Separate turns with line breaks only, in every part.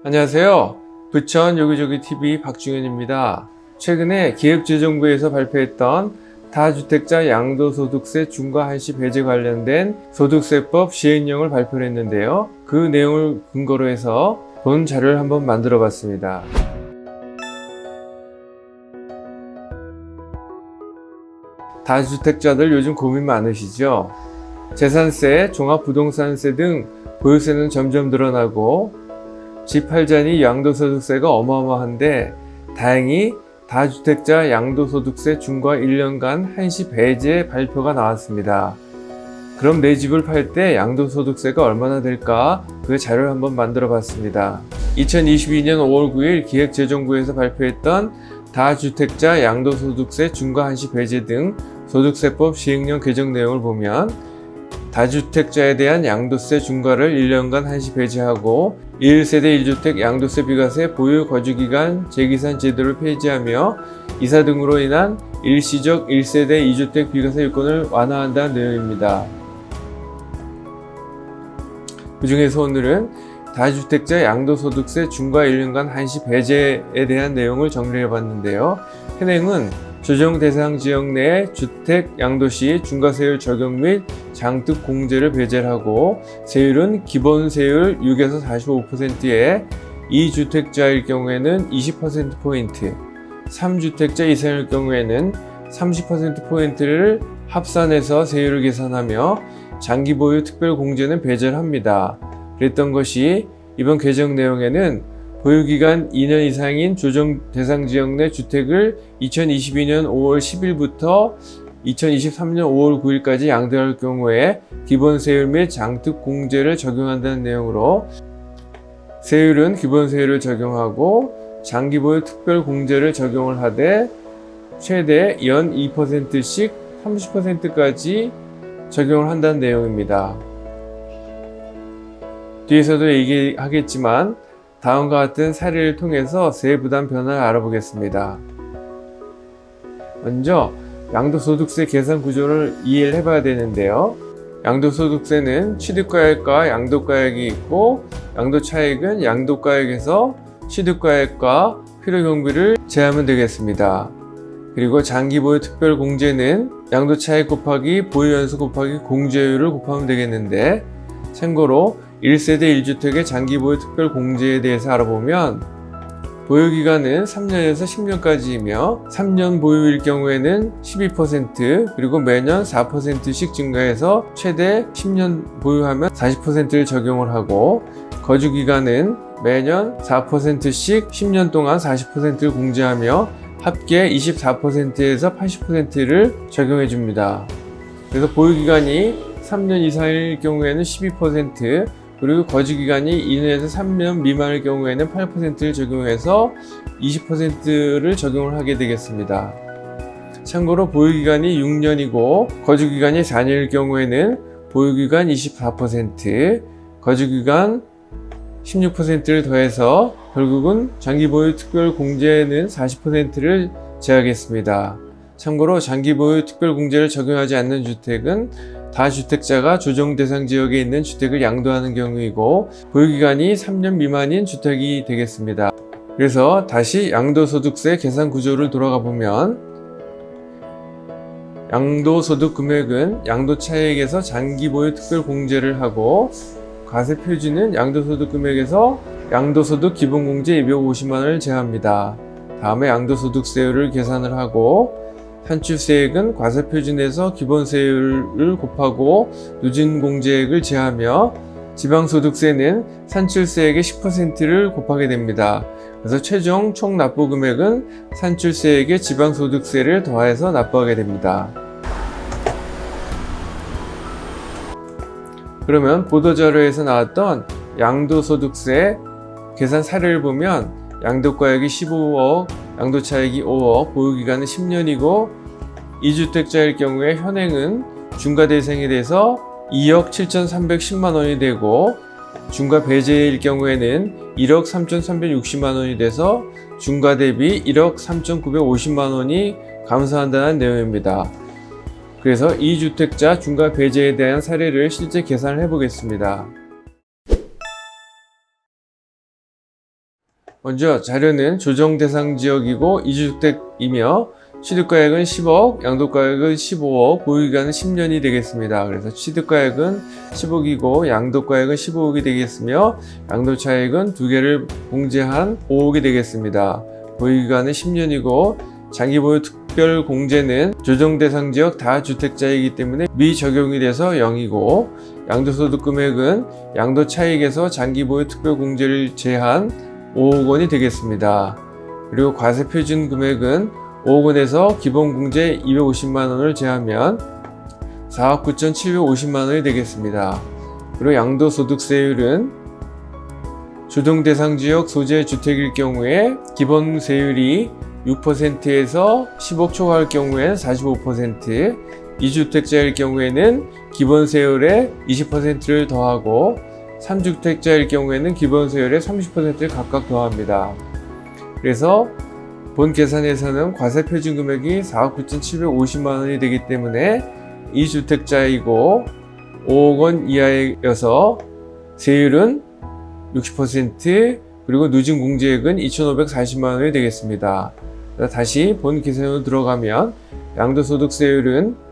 안녕하세요. 부천 여기저기TV 박중현입니다. 최근에 기획재정부에서 발표했던 다주택자 양도소득세 중과 한시 배제 관련된 소득세법 시행령을 발표를 했는데요. 그 내용을 근거로 해서 본 자료를 한번 만들어 봤습니다. 다주택자들 요즘 고민 많으시죠? 재산세, 종합부동산세 등 보유세는 점점 늘어나고 집 팔자니 양도소득세가 어마어마한데 다행히 다주택자 양도소득세 중과 1년간 한시 배제 발표가 나왔습니다. 그럼 내 집을 팔 때 양도소득세가 얼마나 될까? 그 자료를 한번 만들어 봤습니다. 2022년 5월 9일 기획재정부에서 발표했던 다주택자 양도소득세 중과 한시 배제 등 소득세법 시행령 개정 내용을 보면 다주택자에 대한 양도세 중과를 1년간 한시 배제하고 1세대 1주택 양도세 비과세 보유 거주기간 재기산 제도를 폐지하며 이사 등으로 인한 일시적 1세대 2주택 비과세 요건을 완화한다는 내용입니다. 그 중에서 오늘은 다주택자 양도소득세 중과 1년간 한시 배제에 대한 내용을 정리해 봤는데요. 현행은 조정 대상 지역 내 주택 양도시 중과세율 적용 및 장특 공제를 배제를 하고 세율은 기본 세율 6에서 45%에 2주택자일 경우에는 20%포인트, 3주택자 이상일 경우에는 30%포인트를 합산해서 세율을 계산하며 장기 보유 특별 공제는 배제를 합니다. 그랬던 것이 이번 개정 내용에는 보유기간 2년 이상인 조정 대상 지역 내 주택을 2022년 5월 10일부터 2023년 5월 9일까지 양도할 경우에 기본 세율 및 장특 공제를 적용한다는 내용으로 세율은 기본 세율을 적용하고 장기 보유 특별 공제를 적용을 하되 최대 연 2%씩 30%까지 적용을 한다는 내용입니다. 뒤에서도 얘기하겠지만 다음과 같은 사례를 통해서 세부담 변화를 알아보겠습니다. 먼저 양도소득세 계산 구조를 이해를 해봐야 되는데요. 양도소득세는 취득가액과 양도가액이 있고 양도차익은 양도가액에서 취득가액과 필요경비를 제하면 되겠습니다. 그리고 장기보유 특별공제는 양도차익 곱하기 보유연수 곱하기 공제율을 곱하면 되겠는데 참고로 1세대 1주택의 장기보유 특별공제에 대해서 알아보면 보유기간은 3년에서 10년까지이며 3년 보유일 경우에는 12% 그리고 매년 4%씩 증가해서 최대 10년 보유하면 40%를 적용을 하고 거주기간은 매년 4%씩 10년 동안 40%를 공제하며 합계 24%에서 80%를 적용해 줍니다. 그래서 보유기간이 3년 이상일 경우에는 12%, 그리고 거주기간이 2년에서 3년 미만일 경우에는 8%를 적용해서 20%를 적용을 하게 되겠습니다. 참고로 보유기간이 6년이고 거주기간이 4년일 경우에는 보유기간 24%, 거주기간 16%를 더해서 결국은 장기보유 특별공제는 40%를 제하겠습니다. 참고로 장기보유 특별공제를 적용하지 않는 주택은 다주택자가 조정 대상 지역에 있는 주택을 양도하는 경우이고 보유기간이 3년 미만인 주택이 되겠습니다. 그래서 다시 양도소득세 계산 구조를 돌아가 보면 양도소득 금액은 양도차익에서 장기보유 특별공제를 하고 과세표준은 양도소득 금액에서 양도소득 기본공제 250만원을 제합니다. 다음에 양도소득세율을 계산을 하고 산출세액은 과세표준에서 기본세율을 곱하고 누진공제액을 제하며 지방소득세는 산출세액의 10%를 곱하게 됩니다. 그래서 최종 총 납부금액은 산출세액의 지방소득세를 더해서 납부하게 됩니다. 그러면 보도자료에서 나왔던 양도소득세 계산 사례를 보면 양도가액이 15억, 양도차익이 5억, 보유기간은 10년이고 2주택자일 경우에 현행은 중과대상이 돼서 2억 7,310만원이 되고 중과 배제일 경우에는 1억 3,360만원이 돼서 중과 대비 1억 3,950만원이 감소한다는 내용입니다. 그래서 2주택자 중과 배제에 대한 사례를 실제 계산을 해보겠습니다. 먼저 자료는 조정 대상 지역이고 2주택이며 취득가액은 10억, 양도가액은 15억, 보유기간은 10년이 되겠습니다. 그래서 취득가액은 10억이고 양도가액은 15억이 되겠으며 양도차익은 2개를 공제한 5억이 되겠습니다. 보유기간은 10년이고 장기보유 특별공제는 조정 대상 지역 다주택자이기 때문에 미적용이 돼서 0이고 양도소득 금액은 양도차익에서 장기보유 특별공제를 제한 5억 원이 되겠습니다. 그리고 과세표준 금액은 5억 원에서 기본공제 250만 원을 제하면 4억 9,750만 원이 되겠습니다. 그리고 양도소득세율은 조정대상 지역 소재주택일 경우에 기본세율이 6%에서 10억 초과할 경우에는 45%, 2주택자일 경우에는 기본세율에 20%를 더하고 3주택자일 경우에는 기본세율에 30%를 각각 더합니다. 그래서 본 계산에서는 과세표준 금액이 4억 9,750만 원이 되기 때문에 2주택자이고 5억 원 이하여서 세율은 60%, 그리고 누진 공제액은 2,540만 원이 되겠습니다. 다시 본 계산으로 들어가면 양도소득세율은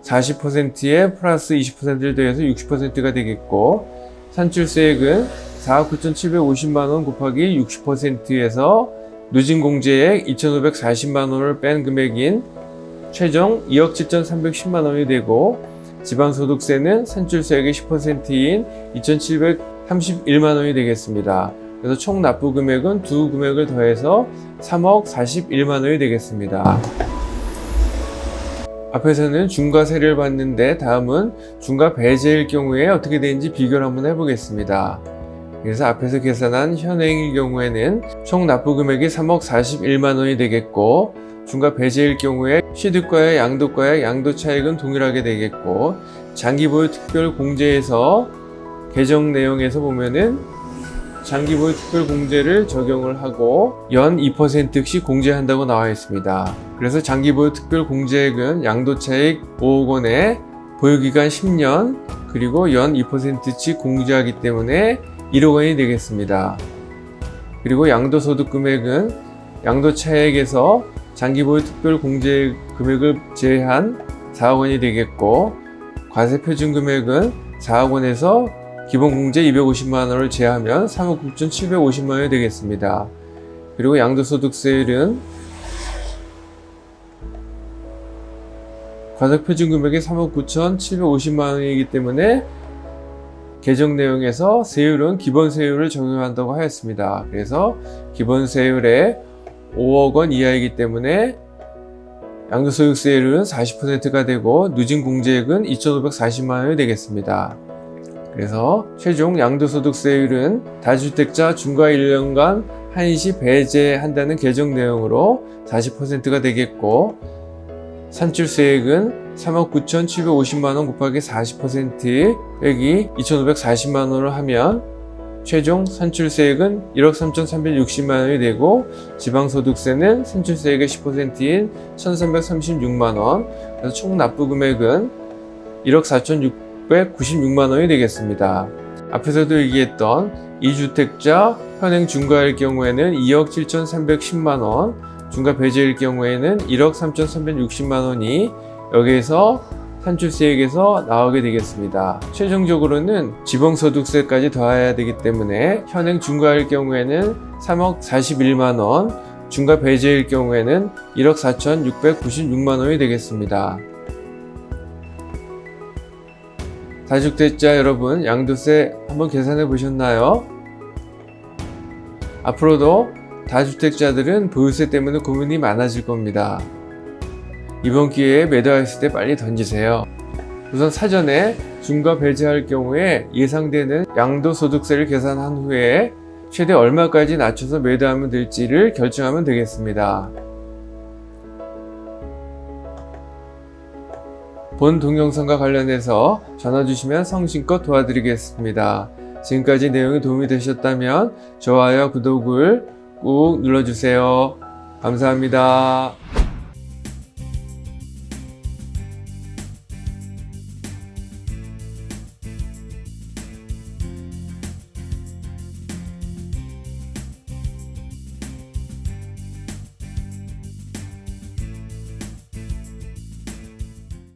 40%에 플러스 20%를 더해서 60%가 되겠고, 산출세액은 4억 9,750만 원 곱하기 60%에서 누진공제액 2,540만 원을 뺀 금액인 최종 2억 7,310만 원이 되고, 지방소득세는 산출세액의 10%인 2,731만 원이 되겠습니다. 그래서 총 납부 금액은 두 금액을 더해서 3억 41만 원이 되겠습니다. 앞에서는 중과세를 봤는데 다음은 중과 배제일 경우에 어떻게 되는지 비교를 한번 해보겠습니다. 그래서 앞에서 계산한 현행일 경우에는 총 납부 금액이 3억 41만 원이 되겠고, 중과 배제일 경우에 취득과의 양도과의 양도차익은 동일하게 되겠고, 장기보유 특별공제에서 개정 내용에서 보면은 장기보유 특별공제를 적용을 하고 연 2%씩 공제한다고 나와 있습니다. 그래서 장기보유 특별공제액은 양도차익 5억 원에 보유기간 10년 그리고 연 2%씩 공제하기 때문에 1억 원이 되겠습니다. 그리고 양도소득 금액은 양도차익에서 장기보유 특별공제 금액을 제한 4억 원이 되겠고, 과세표준 금액은 4억 원에서 기본공제 250만 원을 제하면 3억 9,750만 원이 되겠습니다. 그리고 양도소득세율은 과세표준 금액이 3억 9,750만 원이기 때문에 개정 내용에서 세율은 기본세율을 적용한다고 하였습니다. 그래서 기본세율에 5억 원 이하이기 때문에 양도소득세율은 40%가 되고 누진공제액은 2,540만 원이 되겠습니다. 그래서 최종 양도소득세율은 다주택자 중과 1년간 한시 배제한다는 개정 내용으로 40%가 되겠고, 산출세액은 3억 9,750만 원 곱하기 40% 빼기 2,540만 원을 하면 최종 산출세액은 1억 3,360만 원이 되고, 지방소득세는 산출세액의 10%인 1,336만 원, 그래서 총 납부 금액은 1억 4,696만 원이 되겠습니다. 앞에서도 얘기했던 2주택자 현행 중과일 경우에는 2억 7,310만 원, 중과 배제일 경우에는 1억 3,360만 원이 여기에서 산출세액에서 나오게 되겠습니다. 최종적으로는 지방소득세까지 더해야 되기 때문에 현행 중과일 경우에는 3억 41만 원, 중과 배제일 경우에는 1억 4,696만 원이 되겠습니다. 다주택자 여러분, 양도세 한번 계산해 보셨나요? 앞으로도 다주택자들은 보유세 때문에 고민이 많아질 겁니다. 이번 기회에 매도했을 때 빨리 던지세요. 우선 사전에 중과 배제할 경우에 예상되는 양도소득세를 계산한 후에 최대 얼마까지 낮춰서 매도하면 될지를 결정하면 되겠습니다. 본 동영상과 관련해서 전화 주시면 성심껏 도와드리겠습니다. 지금까지 내용이 도움이 되셨다면 좋아요, 구독을 꾹 눌러주세요. 감사합니다.